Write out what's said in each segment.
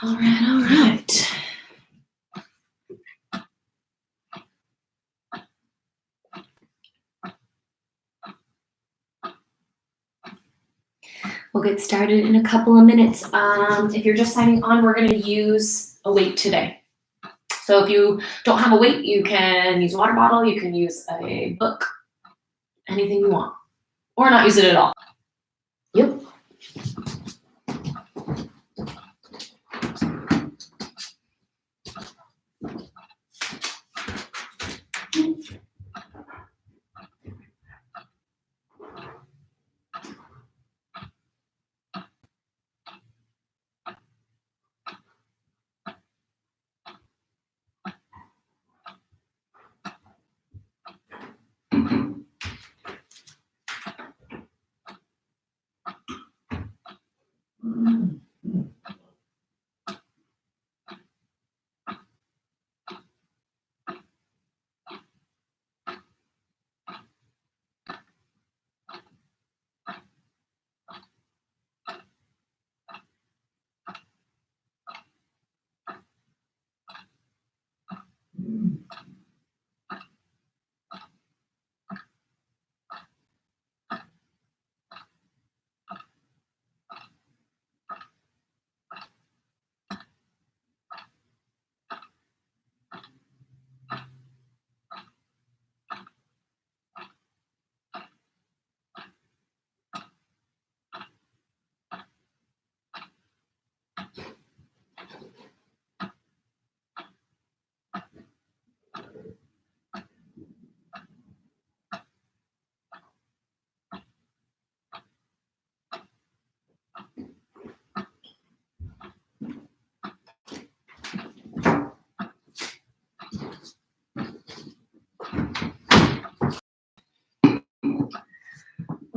All right. We'll get started in a couple of minutes. If you're just signing on, we're going to use a weight today. So if you don't have a weight, you can use a water bottle, you can use a book, anything you want, or not use it at all. Yep.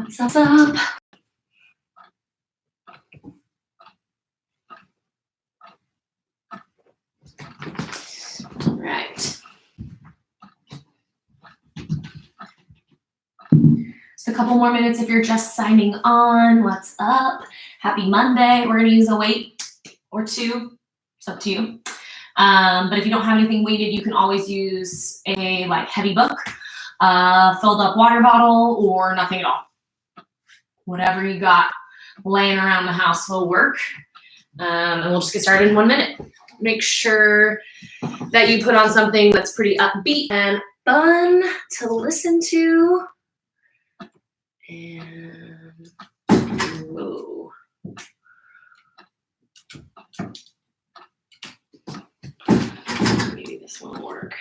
What's up? All right. Just a couple more minutes if you're just signing on. What's up? Happy Monday. We're going to use a weight or two. It's up to you. But if you don't have anything weighted, you can always use a heavy book, filled up water bottle, or nothing at all. Whatever you got laying around the house will work. And we'll just get started in 1 minute. Make sure that you put on something that's pretty upbeat and fun to listen to. And whoa. Maybe this won't work.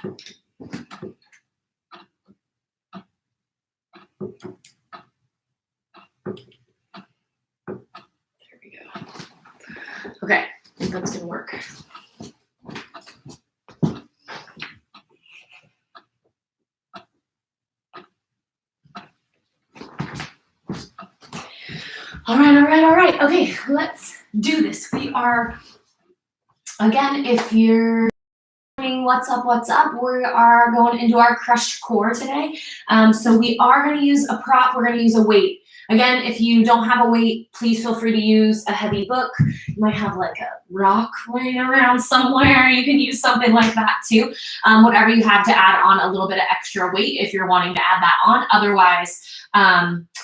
There we go. Okay, I think that's gonna work. All right. Okay, let's do this. We are, again, if you're wondering what's up, we are going into our crushed core today. So we are going to use a prop. We're going to use a weight. Again, if you don't have a weight, please feel free to use a heavy book. You might have like a rock laying around somewhere. You can use something like that too. Whatever you have to add on a little bit of extra weight if you're wanting to add that on. Otherwise,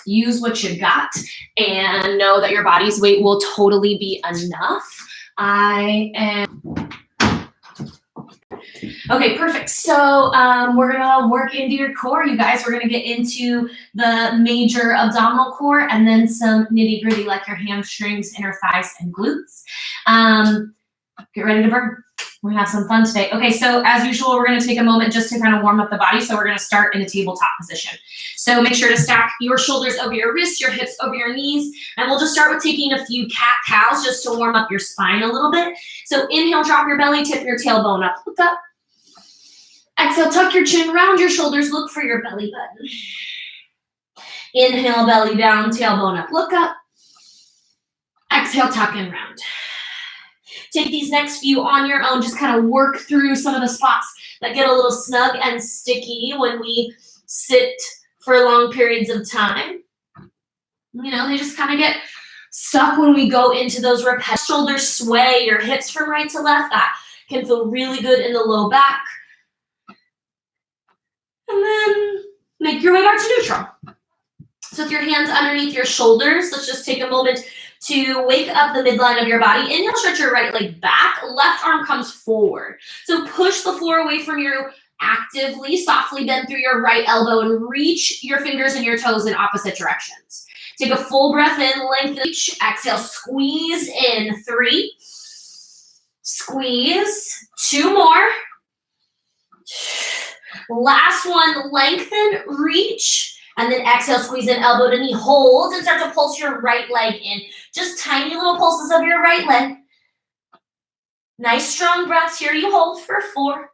use what you got and know that your body's weight will totally be enough. Okay, perfect. So we're gonna work into your core, you guys. We're gonna get into the major abdominal core and then some nitty gritty like your hamstrings, inner thighs, and glutes. Get ready to burn. We're gonna have some fun today. Okay, so as usual, we're gonna take a moment just to kind of warm up the body. So we're gonna start in a tabletop position. So make sure to stack your shoulders over your wrists, your hips over your knees, and we'll just start with taking a few cat-cows just to warm up your spine a little bit. So inhale, drop your belly, tip your tailbone up, look up. Exhale, tuck your chin, round your shoulders, look for your belly button. Inhale, belly down, tailbone up, look up. Exhale, tuck and round. Take these next few on your own, just kind of work through some of the spots that get a little snug and sticky when we sit for long periods of time. You know, they just kind of get stuck when we go into those repetitive shoulders sway, your hips from right to left. That can feel really good in the low back. And then make your way back to neutral. So with your hands underneath your shoulders, let's just take a moment to wake up the midline of your body. Inhale, stretch your right leg back, left arm comes forward. So push the floor away from you actively, softly bend through your right elbow and reach your fingers and your toes in opposite directions. Take a full breath in, lengthen, reach, exhale, squeeze in, 3, squeeze, 2 more. Last one, lengthen, reach, and then exhale, squeeze in, elbow to knee, hold, and start to pulse your right leg in. Just tiny little pulses of your right leg. Nice strong breaths here. You hold for 4,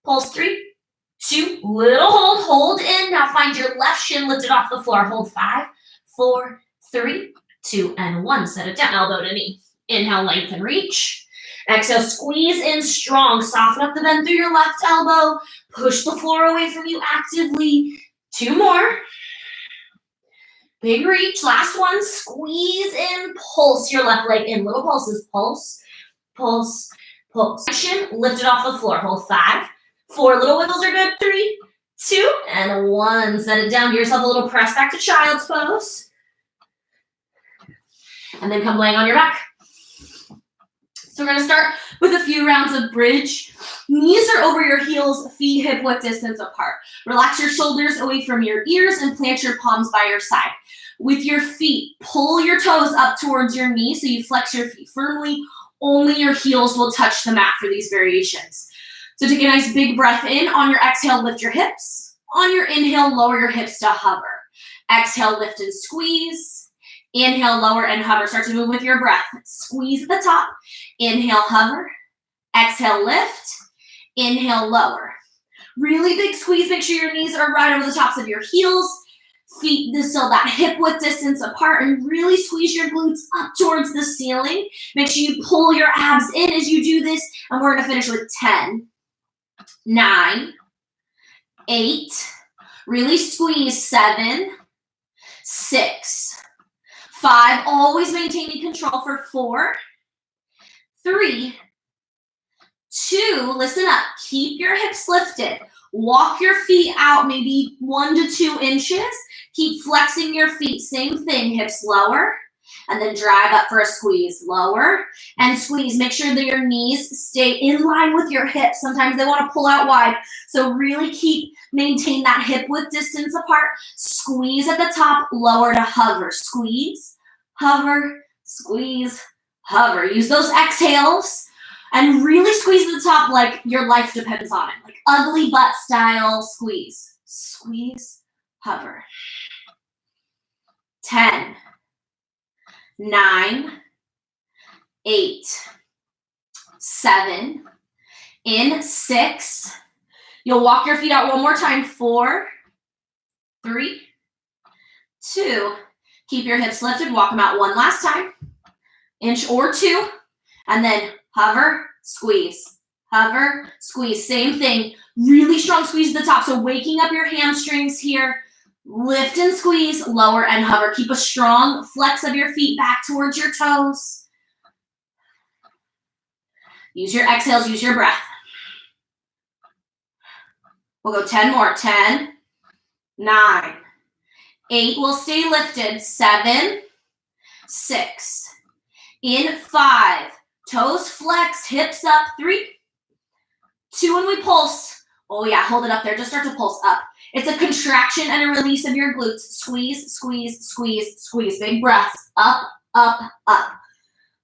pulse 3, 2, little hold in. Now find your left shin lifted off the floor. Hold 5, 4, 3, 2, and 1. Set it down, elbow to knee. Inhale, lengthen, reach. Exhale, squeeze in strong. Soften up the bend through your left elbow. Push the floor away from you actively. 2 more. Big reach. Last one. Squeeze in. Pulse your left leg in. Little pulses. Pulse, pulse, pulse. Shin lifted off the floor. Hold 5, 4. Little wiggles are good. 3, 2, and 1. Set it down. Give yourself a little press back to child's pose. And then come laying on your back. So we're going to start with a few rounds of bridge. Knees are over your heels, feet hip width distance apart. Relax your shoulders away from your ears and plant your palms by your side. With your feet, pull your toes up towards your knees so you flex your feet firmly. Only your heels will touch the mat for these variations. So take a nice big breath in. On your exhale, lift your hips. On your inhale, lower your hips to hover. Exhale, lift and squeeze. Inhale, lower and hover. Start to move with your breath. Squeeze at the top. Inhale, hover. Exhale, lift. Inhale, lower. Really big squeeze. Make sure your knees are right over the tops of your heels. Feet still that hip width distance apart, and really squeeze your glutes up towards the ceiling. Make sure you pull your abs in as you do this, and we're going to finish with 10, 9, 8. Really squeeze. 7, 6, 5, always maintaining control for 4, 3, 2, listen up, keep your hips lifted. Walk your feet out maybe 1 to 2 inches. Keep flexing your feet, same thing, hips lower, and then drive up for a squeeze. Lower and squeeze. Make sure that your knees stay in line with your hips. Sometimes they want to pull out wide, so really maintain that hip width distance apart. Squeeze at the top, lower to hover. Squeeze, hover, squeeze, hover. Use those exhales and really squeeze at the top like your life depends on it. Like ugly butt style squeeze. Squeeze, hover. 10, 9, 8, 7, in 6. You'll walk your feet out one more time. 4, 3, 2. Keep your hips lifted. Walk them out one last time. Inch or 2. And then hover, squeeze. Hover, squeeze. Same thing. Really strong squeeze at the top. So waking up your hamstrings here. Lift and squeeze, lower and hover. Keep a strong flex of your feet back towards your toes. Use your exhales, use your breath. We'll go 10 more. 10, 9, 8. We'll stay lifted. 7, 6. In 5. Toes flex, hips up. 3, 2, and we pulse. Oh yeah, hold it up there. Just start to pulse up. It's a contraction and a release of your glutes. Squeeze, squeeze, squeeze, squeeze. Big breaths. Up, up, up.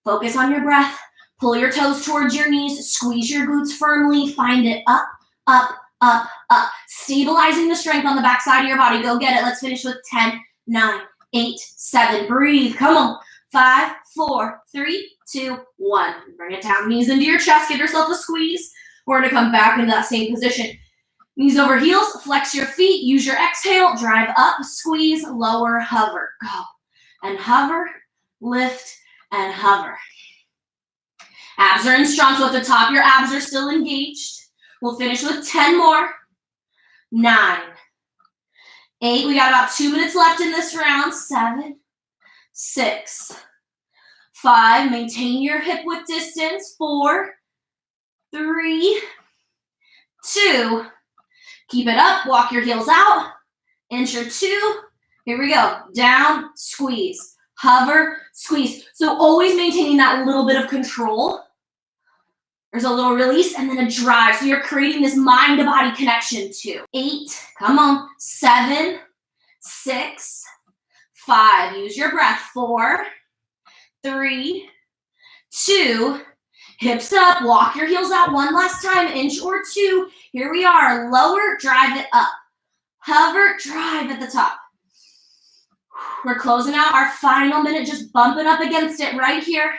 Focus on your breath. Pull your toes towards your knees, squeeze your glutes firmly, find it up, up, up, up. Stabilizing the strength on the back side of your body. Go get it. Let's finish with 10, 9, 8, 7. Breathe. Come on. 5, 4, 3, 2, 1. Bring it down. Knees into your chest. Give yourself a squeeze. We're going to come back into that same position. Knees over heels. Flex your feet. Use your exhale. Drive up. Squeeze. Lower. Hover. Go. And hover. Lift. And hover. Abs are in strong, so at the top, your abs are still engaged. We'll finish with 10 more. 9, 8. We got about 2 minutes left in this round. 7, 6, 5. Maintain your hip width distance. 4, 3, 2. Keep it up. Walk your heels out. Inch or 2. Here we go. Down, squeeze. Hover, squeeze. So always maintaining that little bit of control. There's a little release and then a drive. So you're creating this mind-to-body connection too. 8, come on. 7, 6, 5. Use your breath. 4, 3, 2. Hips up. Walk your heels out one last time. Inch or 2. Here we are. Lower, drive it up. Hover, drive at the top. We're closing out our final minute, just bumping up against it right here.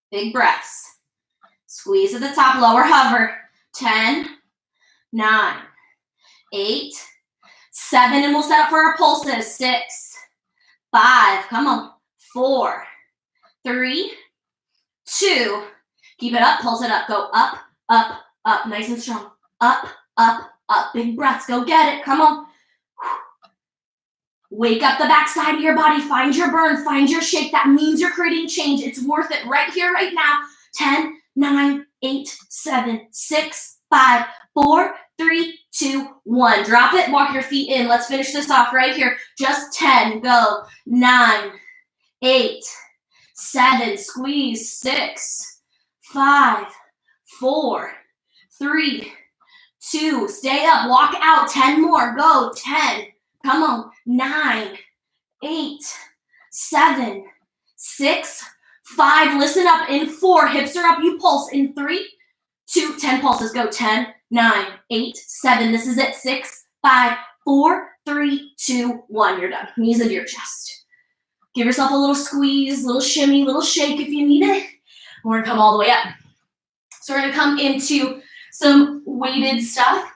Big breaths. Squeeze at the top, lower hover. 10, 9, 8, 7, and we'll set up for our pulses. 6, 5, come on. 4, 3, 2. Keep it up, pulse it up. Go up, up, up. Nice and strong. Up, up, up. Big breaths. Go get it. Come on. Wake up the back side of your body. Find your burn. Find your shake. That means you're creating change. It's worth it right here, right now. 10, 9, 8, 7, 6, 5, 4, 3, 2, 1. Drop it. Walk your feet in. Let's finish this off right here. Just 10. Go. 9, 8, 7. Squeeze. 6, 5, 4, 3, 2. Stay up. Walk out. 10 more. Go. 10. Come on. 9, 8, 7, 6, 5. Listen up. In 4. Hips are up. You pulse. In 3, 2, 10 pulses. Go. 10, 9, 8, 7. This is it. 6, 5, 4, 3, 2, 1. You're done. Knees into your chest. Give yourself a little squeeze, little shimmy, little shake if you need it. We're going to come all the way up. So we're going to come into some weighted stuff.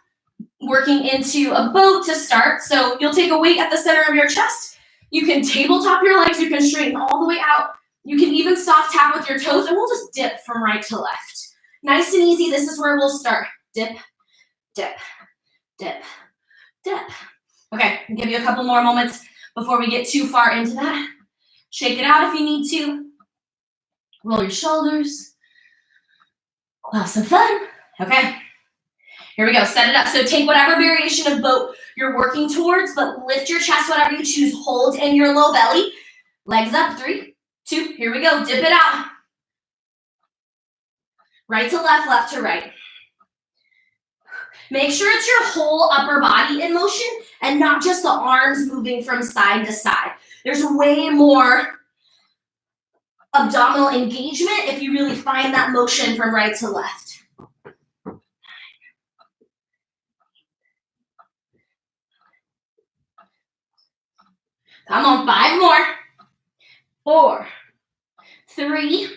Working into a boat to start. So you'll take a weight at the center of your chest. You can tabletop your legs. You can straighten all the way out. You can even soft tap with your toes, and we'll just dip from right to left. Nice and easy. This is where we'll start. Dip, dip, dip, dip. Okay, I'll give you a couple more moments before we get too far into that. Shake it out if you need to. Roll your shoulders. We'll have some fun. Okay. Here we go. Set it up. So take whatever variation of boat you're working towards, but lift your chest, whatever you choose. Hold in your low belly. Legs up. 3, 2. Here we go. Dip it out. Right to left, left to right. Make sure it's your whole upper body in motion and not just the arms moving from side to side. There's way more abdominal engagement if you really find that motion from right to left. Come on, 5 more. 4, 3,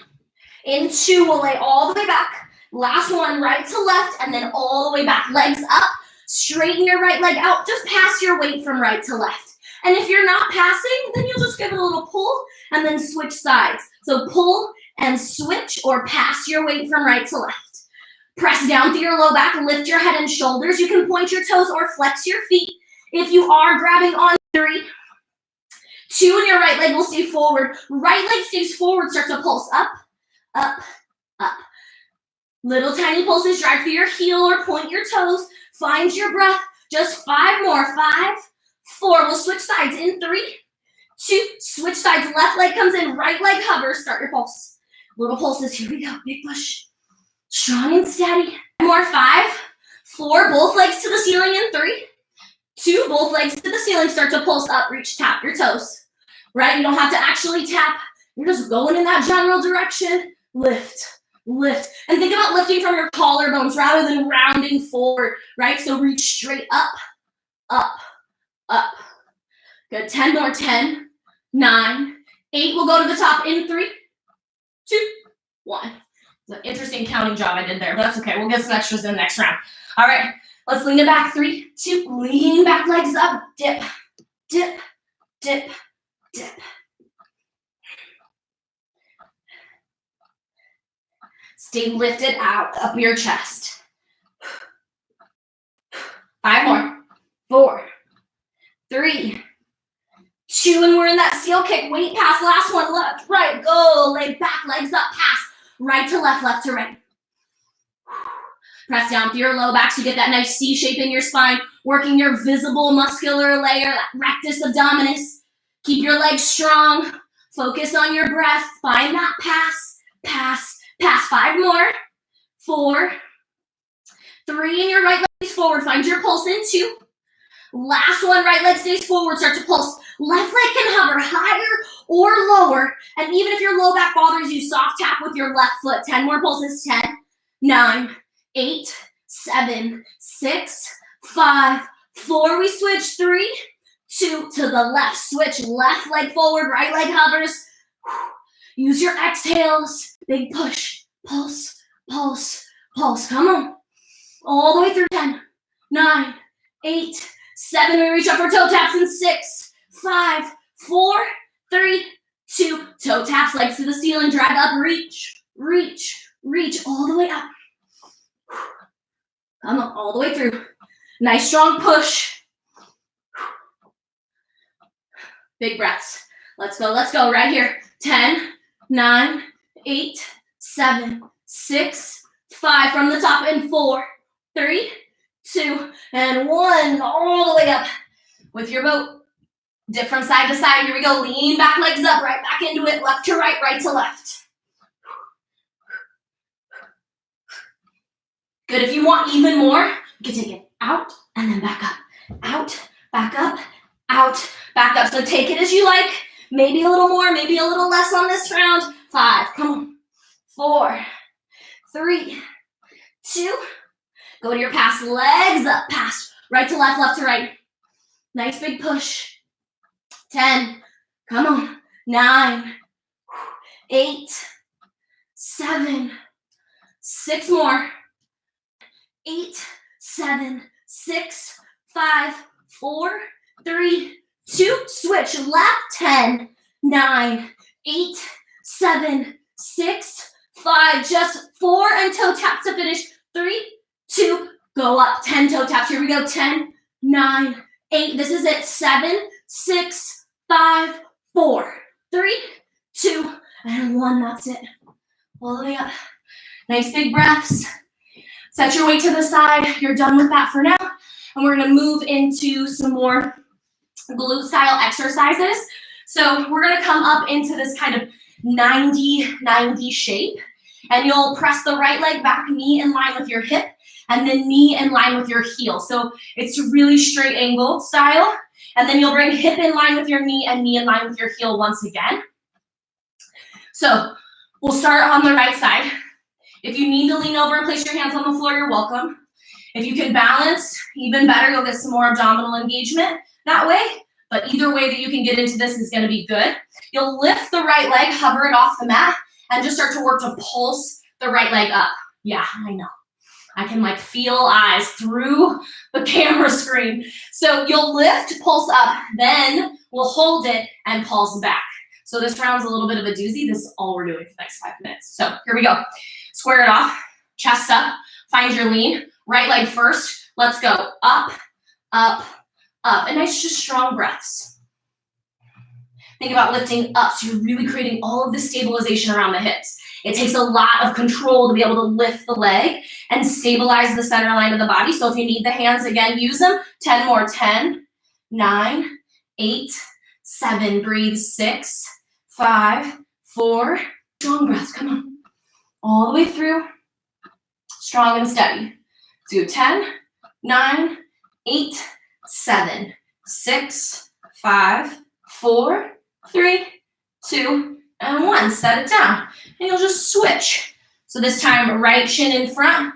and 2. We'll lay all the way back. Last one, right to left, and then all the way back. Legs up. Straighten your right leg out. Just pass your weight from right to left. And if you're not passing, then you'll just give it a little pull and then switch sides. So pull and switch or pass your weight from right to left. Press down through your low back. Lift your head and shoulders. You can point your toes or flex your feet. If you are grabbing on 3, 2, and your right leg will stay forward. Right leg stays forward. Start to pulse up, up, up. Little tiny pulses. Drive through your heel or point your toes. Find your breath. Just 5 more. 5, 4. We'll switch sides in 3, 2. Switch sides. Left leg comes in. Right leg hovers. Start your pulse. Little pulses. Here we go. Big push. Strong and steady. More. 5, 4. Both legs to the ceiling in 3, 2. Both legs to the ceiling. Start to pulse up. Reach. Tap your toes. Right? You don't have to actually tap. You're just going in that general direction. Lift, lift. And think about lifting from your collarbones rather than rounding forward, right? So reach straight up, up, up. Good, 10 more, 10, 9, 8. We'll go to the top in 3, 2, 1. It's an interesting counting job I did there, but that's okay. We'll get some extras in the next round. All right, let's lean it back. 3, 2, lean back, legs up, dip, dip, dip, dip. Stay lifted out, up your chest. 5 more, 4, 3, 2, and we're in that seal kick. Weight pass, last one, left, right, go, leg back, legs up, pass, right to left, left to right. Press down through your low back so you get that nice C shape in your spine, working your visible muscular layer, rectus abdominis. Keep your legs strong, focus on your breath, find that pass, pass, pass. 5 more, 4, 3, and your right leg is forward, find your pulse in 2. Last one, right leg stays forward, start to pulse. Left leg can hover higher or lower, and even if your low back bothers you, soft tap with your left foot. 10 more pulses, 10, 9, 8, 7, 6, 5, 4. We switch, 3, 2, to the left. Switch, left leg forward, right leg hovers. Use your exhales. Big push, pulse, pulse, pulse. Come on. All the way through. 10, 9, 8, 7. We reach up for toe taps in 6, 5, 4, 3, 2. Toe taps, legs to the ceiling. Drag up, reach, reach, reach all the way up. Come on, all the way through. Nice strong push. Big breaths. Let's go right here. 10, 9, 8, 7, 6, 5. From the top in 4, 3, 2, and 1. All the way up with your boat. Dip from side to side. Here we go. Lean back, legs up, right back into it. Left to right, right to left. Good. If you want even more, you can take it out and then back up. Out, back up, out, back up. So take it as you like. Maybe a little more, maybe a little less on this round. 5, come on. 4, 3, 2. Go to your pass, legs up, pass. Right to left, left to right. Nice big push. 10, come on. 9, 8, 7, 6 more. 8, 7, 6, 5, 4, 3, 2. Switch left. 10, 9, 8, 7, 6, 5. Just 4 and toe taps to finish. 3, 2. Go up. 10 toe taps. Here we go. 10, 9, 8. This is it. 7, 6, 5, 4, 3, 2, and 1. That's it. All the way up. Nice big breaths. Set your weight to the side. You're done with that for now. And we're going to move into some more glute style exercises. So we're going to come up into this kind of 90-90 shape. And you'll press the right leg back, knee in line with your hip, and then knee in line with your heel. So it's really straight angle style. And then you'll bring hip in line with your knee and knee in line with your heel once again. So we'll start on the right side. If you need to lean over and place your hands on the floor, you're welcome. If you can balance, even better, you'll get some more abdominal engagement that way. But either way that you can get into this is going to be good. You'll lift the right leg, hover it off the mat, and just start to work to pulse the right leg up. Yeah, I know. I can like feel eyes through the camera screen. So you'll lift, pulse up, then we'll hold it and pulse back. So this round's a little bit of a doozy. This is all we're doing for the next 5 minutes. So here we go. Square it off, chest up, find your lean. Right leg first. Let's go. Up, up, up. And nice, just strong breaths. Think about lifting up, so you're really creating all of the stabilization around the hips. It takes a lot of control to be able to lift the leg and stabilize the center line of the body. So if you need the hands, again, use them. 10 more. 10, 9, 8, 7. Breathe. 6, 5, 4. Strong breaths. Come on. All the way through. Strong and steady. Do 10, 9, 8, 7, 6, 5, 4, 3, 2, and 1. Set it down. And you'll just switch. So this time, right shin in front,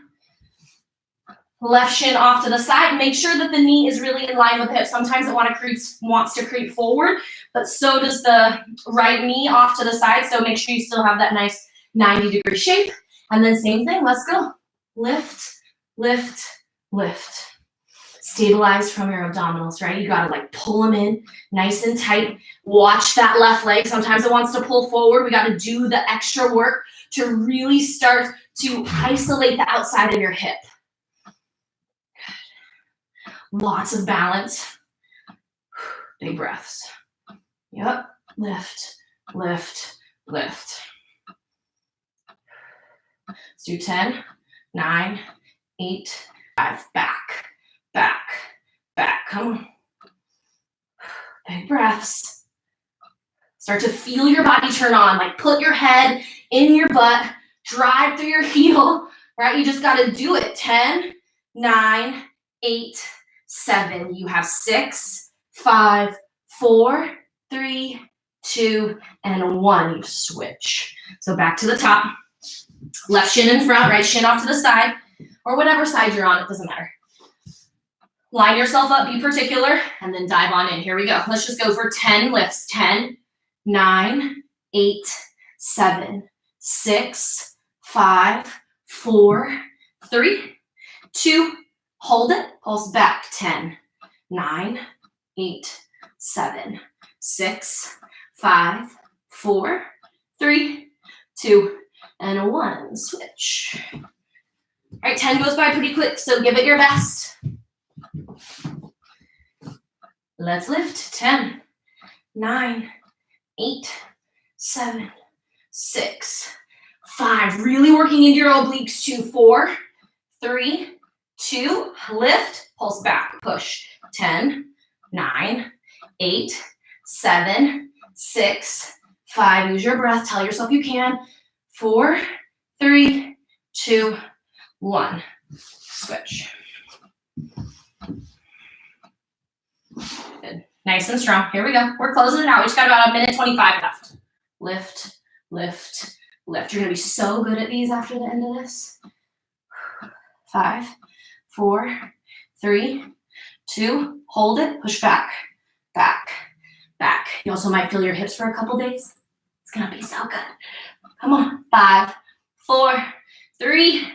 left shin off to the side. Make sure that the knee is really in line with the hip. Sometimes it wants to creep forward, but so does the right knee off to the side. So make sure you still have that nice 90-degree shape. And then same thing, let's go. Lift, lift, lift. Stabilize from your abdominals, right? You gotta like pull them in nice and tight. Watch that left leg. Sometimes it wants to pull forward. We gotta do the extra work to really start to isolate the outside of your hip. Lots of balance. Big breaths. Yep. Lift, lift, lift. Let's do 10, 9, 8, 5. Back, back, back. Come on. Big breaths. Start to feel your body turn on. Like put your head in your butt. Drive through your heel. Right? You just got to do it. 10, 9, 8, 7. You have 6, 5, 4, 3, 2, and 1. You switch. So back to the top. Left shin in front, right shin off to the side, or whatever side you're on, it doesn't matter. Line yourself up, be particular, and then dive on in. Here we go. Let's just go for 10 lifts. 10, 9, 8, 7, 6, 5, 4, 3, 2, hold it, pulse back. 10, 9, 8, 7, 6, 5, 4, 3, 2, and 1. Switch. All right, 10 goes by pretty quick, so give it your best. Let's lift. 10, 9, 8, 7, 6, 5. Really working into your obliques. 2, 4, 3, 2. Lift, pulse back, push. 10, 9, 8, 7, 6, 5. Use your breath. Tell yourself you can. 4, 3, 2, 1. Switch. Good. Nice and strong. Here we go. We're closing it out. We just got about 1:25 left. Lift, lift, lift. You're going to be so good at these after the end of this. 5, 4, 3, 2. Hold it. Push back, back, back. You also might feel your hips for a couple days. It's going to be so good. Come on. 5, 4, 3,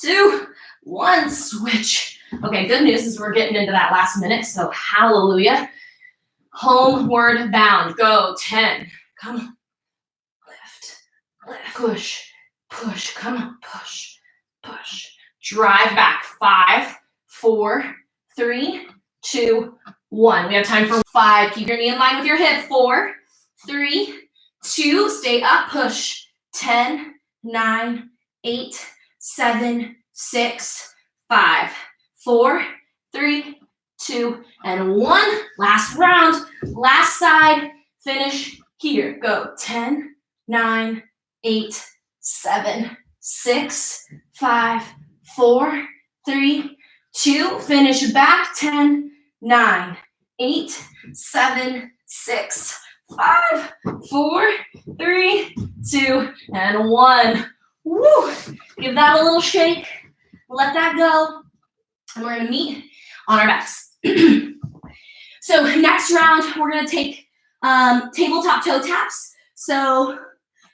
2, 1. Switch. Okay, good news is we're getting into that last minute, so hallelujah. Homeward bound. Go. 10. Come on. Lift, lift. Push, push. Come on. Push, push. Drive back. 5, 4, 3, 2, 1. We have time for 5. Keep your knee in line with your hip. 4, 3, 2. Stay up. Push. 10, 9, 8, 7, 6, 5, 4, 3, 2, and 1. Last round, last side. Finish here. Go. 10, 9, 8, 7, 6, 5, 4, 3, 2. Finish back. 10, 9, 8, 7, 6, 5, 4, 3, 2, and 1. Woo! Give that a little shake. Let that go. And we're going to meet on our backs. So next round, we're going to take tabletop toe taps. So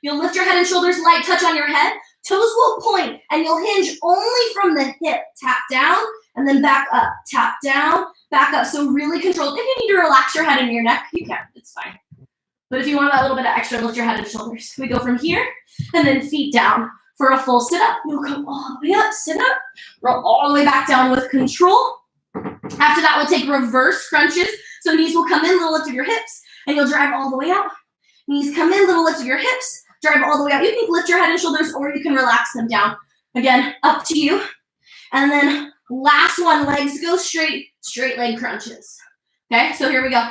you'll lift your head and shoulders, light touch on your head. Toes will point, and you'll hinge only from the hip. Tap down, and then back up. Tap down, back up. So really controlled. If you need to relax your head and your neck, you can. It's fine. But if you want that little bit of extra, lift your head and shoulders. We go from here, and then feet down. For a full sit-up, you'll come all the way up, sit up, roll all the way back down with control. After that, we'll take reverse crunches. So knees will come in, little lift of your hips, and you'll drive all the way out. Knees come in, little lift of your hips, drive all the way out. You can lift your head and shoulders, or you can relax them down. Again, up to you. And then last one, legs go straight, straight leg crunches. Okay, so here we go.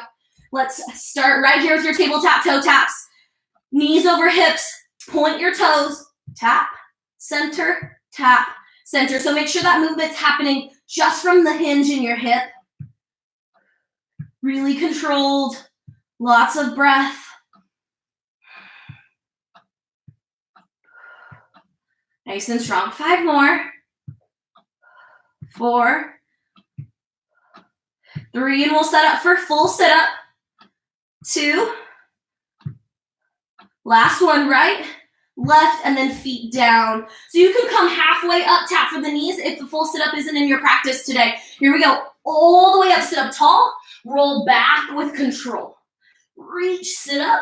Let's start right here with your tabletop toe taps. Knees over hips, point your toes, tap, center, tap, center. So make sure that movement's happening just from the hinge in your hip. Really controlled, lots of breath. Nice and strong. 5 more. 4, 3, and we'll set up for full sit-up. 2. Last one, right, left, and then feet down. So you can come halfway up, tap for the knees if the full sit-up isn't in your practice today. Here we go. All the way up, sit up tall, roll back with control. Reach, sit up,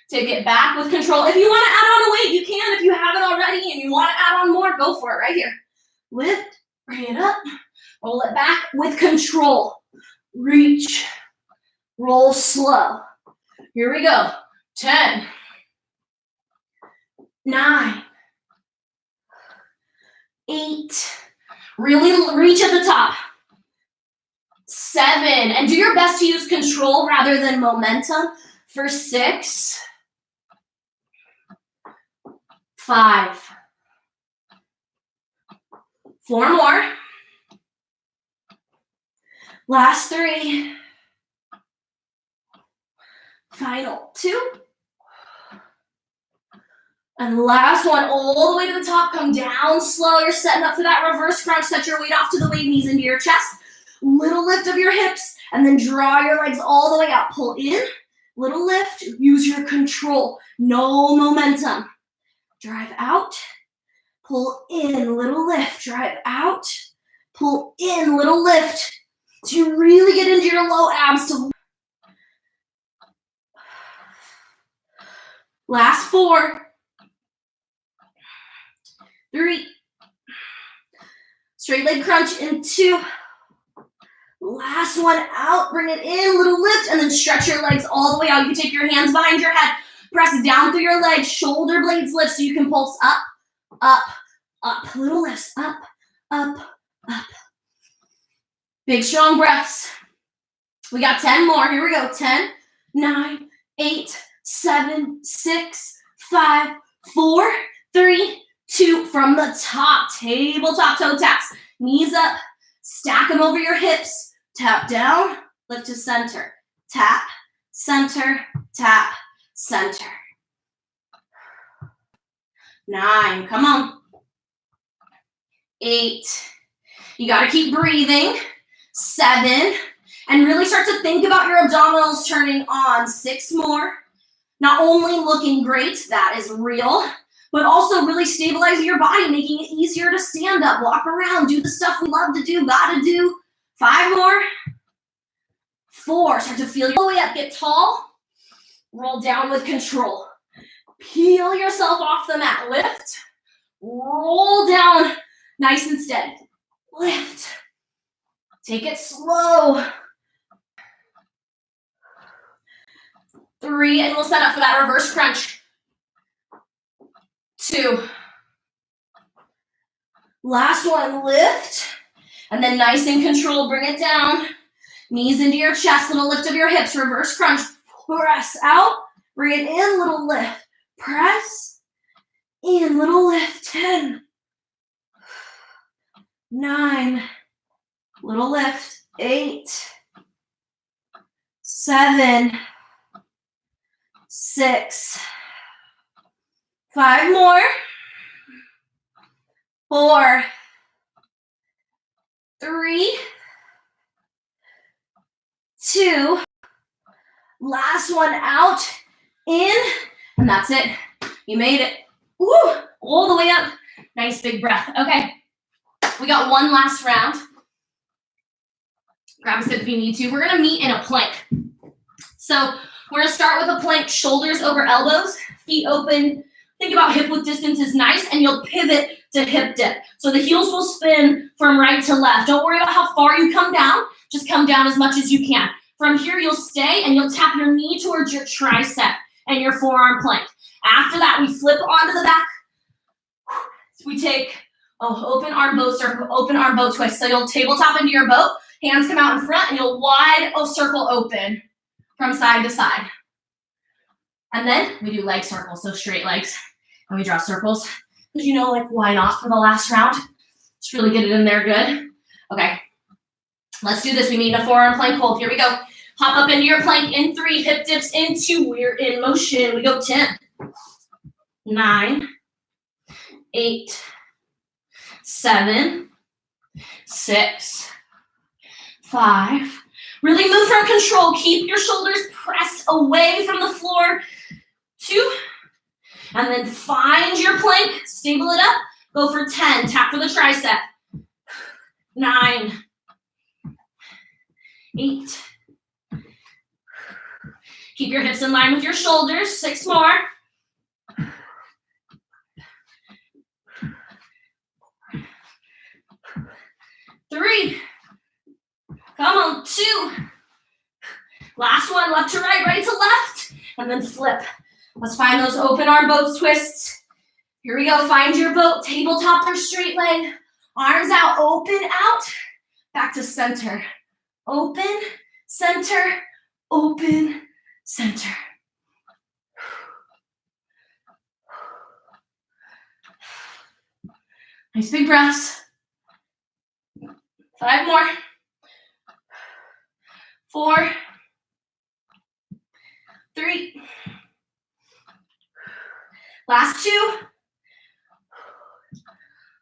take it back with control. If you want to add on a weight, you can. If you haven't already and you want to add on more, go for it right here. Lift, bring it up, roll it back with control. Reach, roll slow. Here we go. 10, 9, 8, really reach at the top. 7, and do your best to use control rather than momentum for 6, 5, 4 more. Last 3. Final 2. And last one, all the way to the top. Come down slow. You're setting up for that reverse crunch. Set your weight off to the wave, knees into your chest. Little lift of your hips, and then draw your legs all the way out. Pull in, little lift. Use your control. No momentum. Drive out. Pull in, little lift. Drive out. Pull in, little lift. So you really get into your low abs. Last 4. 3. Straight leg crunch in 2. Last one out. Bring it in, little lift, and then stretch your legs all the way out. You can take your hands behind your head. Press down through your legs. Shoulder blades lift so you can pulse up, up, up. Little lifts. Up, up, up. Big, strong breaths. We got 10 more. Here we go. 10, 9, 8, 7, 6, 5, 4, 3, 2. From the top, tabletop toe taps. Knees up. Stack them over your hips. Tap down. Lift to center. Tap, center, tap, center. 9. Come on. 8. You got to keep breathing. 7. And really start to think about your abdominals turning on. 6 more. Not only looking great, that is real, but also really stabilizing your body, making it easier to stand up, walk around, do the stuff we love to do, gotta do. 5 more. 4. Start to feel all the way up. Get tall. Roll down with control. Peel yourself off the mat. Lift. Roll down nice and steady. Lift. Take it slow. 3, and we'll set up for that reverse crunch. 2. Last one, lift. And then nice and controlled, bring it down. Knees into your chest, little lift of your hips, reverse crunch. Press out, bring it in, little lift. Press in, little lift. 10, 9, little lift. 8, 7, 6, 5 more. 4, 3, 2. Last one out, in, and that's it. You made it. Woo, all the way up. Nice big breath. Okay, we got one last round. Grab a sip if you need to. We're gonna meet in a plank. So we're gonna start with a plank, shoulders over elbows, feet open. Think about hip width distance is nice, and you'll pivot to hip dip. So the heels will spin from right to left. Don't worry about how far you come down. Just come down as much as you can. From here, you'll stay, and you'll tap your knee towards your tricep and your forearm plank. After that, we flip onto the back. We take open arm boat circle, open arm boat twist. So you'll tabletop into your boat, hands come out in front, and you'll wide circle open from side to side. And then we do leg circles, so straight legs. And we draw circles. Because you know, like, why not for the last round? Just really get it in there good. Okay, let's do this. We meet in a forearm plank hold. Here we go. Hop up into your plank in 3, hip dips in 2. We're in motion. We go 10, 9, 8, 7, 6, 5. Really move from control. Keep your shoulders pressed away from the floor. 2. And then find your plank. Stable it up. Go for 10. Tap for the tricep. 9, 8. Keep your hips in line with your shoulders. 6 more. 3. Come on, 2. Last one, left to right, right to left, and then flip. Let's find those open arm boat twists. Here we go, find your boat, tabletop or straight leg. Arms out, open out, back to center. Open, center, open, center. Nice big breaths. 5 more. 4, 3. Last 2.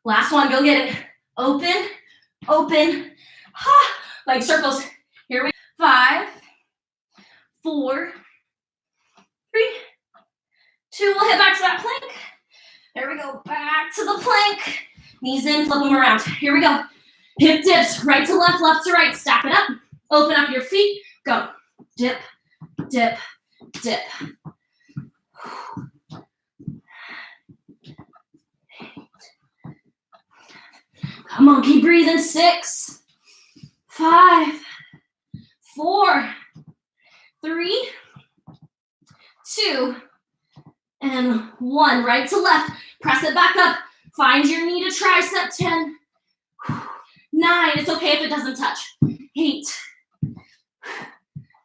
Last one, go get it. Open, open. Like circles. Here we go. 5, 4, 3, 2. We'll head back to that plank. There we go. Back to the plank. Knees in, flip them around. Here we go. Hip dips, right to left, left to right. Stack it up. Open up your feet. Go. Dip, dip, dip. Come on, keep breathing. 6, 5, 4, 3, 2, and 1. Right to left. Press it back up. Find your knee to tricep. 10, 9. It's okay if it doesn't touch. 8,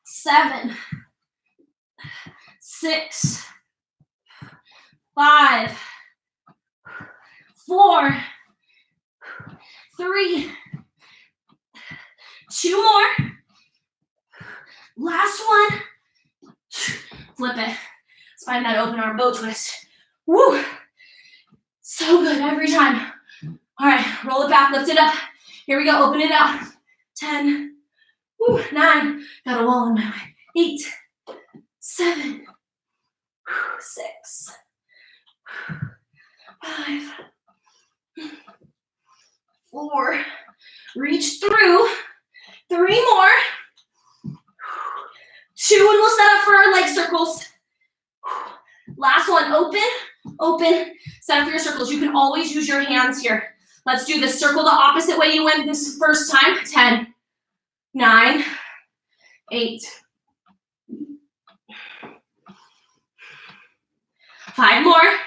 7, 6, 5, 4, 3, 2 more. Last one. Flip it. Let's find that open arm boat twist. Woo! So good every time. All right, roll it back, lift it up. Here we go, open it out. 10, 9, got a wall in my way. 8, 7, 6, 5, 4, reach through. 3 more. 2, and we'll set up for our leg circles. Last one, open, open. Set up for your circles. You can always use your hands here. Let's do this. Circle the opposite way you went this first time. 10, 9, 8, 5 more.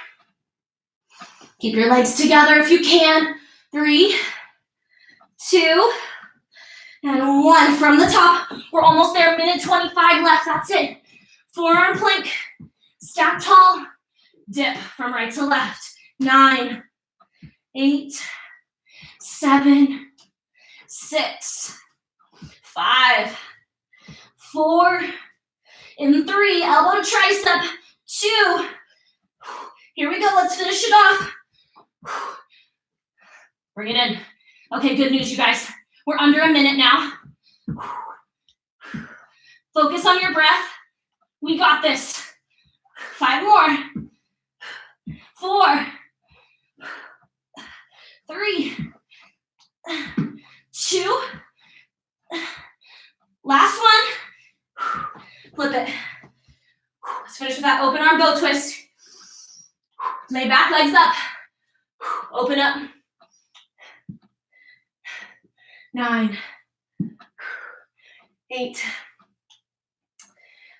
Keep your legs together if you can. 3, 2, and 1. From the top, we're almost there. Minute 25 left. That's it. Forearm plank. Stack tall. Dip from right to left. 9, 8, 7, 6, 5, 4, and 3. Elbow to tricep. 2. Here we go. Let's finish it off. Bring it in. Okay, good news, you guys. We're under a minute now. Focus on your breath. We got this. 5 more. 4, 3, 2. Last one. Flip it. Let's finish with that open arm boat twist. Lay back, legs up. Open up. 9, 8,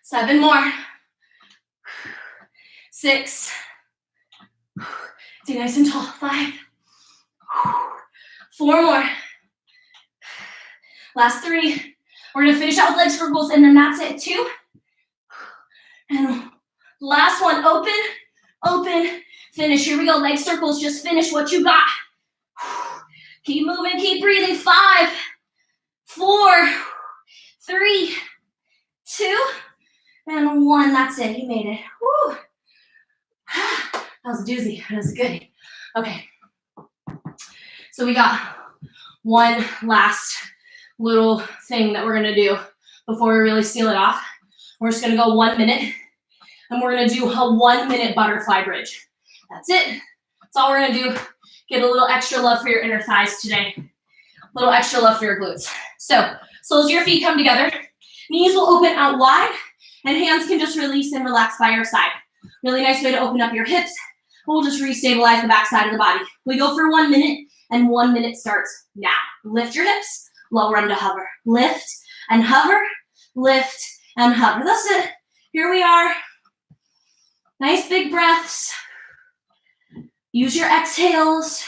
7 more. 6. Stay nice and tall. 5. 4 more. Last 3. We're gonna finish out with leg circles, and then that's it. 2. And last one. Open, open, finish. Here we go. Leg circles. Just finish what you got. Keep moving. Keep breathing. 5, 4, 3, 2, and 1. That's it. You made it. Woo. That was a doozy. That was good. Okay. So we got one last little thing that we're gonna do before we really seal it off. We're just gonna go 1 minute, and we're gonna do a 1 minute butterfly bridge. That's it. That's all we're gonna do. Get a little extra love for your inner thighs today. A little extra love for your glutes. So, soles of your feet come together. Knees will open out wide, and hands can just release and relax by your side. Really nice way to open up your hips. We'll just restabilize the back side of the body. We go for 1 minute, and 1 minute starts now. Lift your hips, lower them to hover. Lift and hover, lift and hover. That's it. Here we are. Nice big breaths. Use your exhales.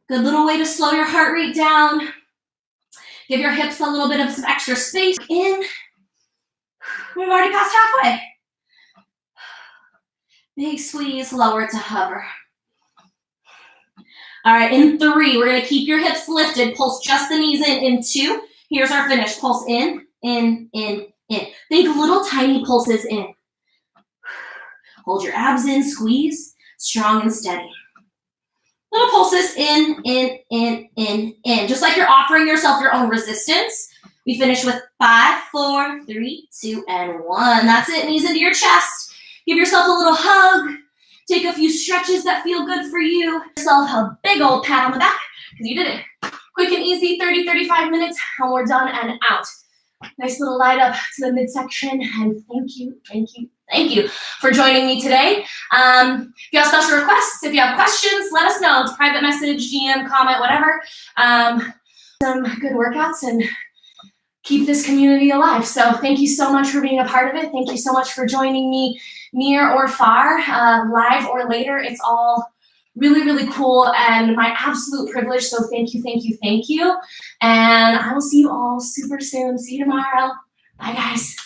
Good little way to slow your heart rate down. Give your hips a little bit of some extra space. In. We've already passed halfway. Big squeeze, lower to hover. All right, in 3, we're gonna keep your hips lifted. Pulse just the knees in 2. Here's our finish. Pulse in, in, in, in. Think little tiny pulses in. Hold your abs in, squeeze, strong and steady. Little pulses in, in, in, in, in. Just like you're offering yourself your own resistance. We finish with 5, 4, 3, 2, and 1. That's it, knees into your chest. Give yourself a little hug. Take a few stretches that feel good for you. Give yourself a big old pat on the back, because you did it. Quick and easy, 30, 35 minutes, and we're done and out. Nice little light up to the midsection, and thank you, thank you, thank you for joining me today. If you have special requests, if you have questions, let us know. Private message, DM, comment, whatever. Some good workouts and keep this community alive. So thank you so much for being a part of it. Thank you so much for joining me near or far, live or later. It's all really, really cool and my absolute privilege. So thank you, thank you, thank you. And I will see you all super soon. See you tomorrow. Bye, guys.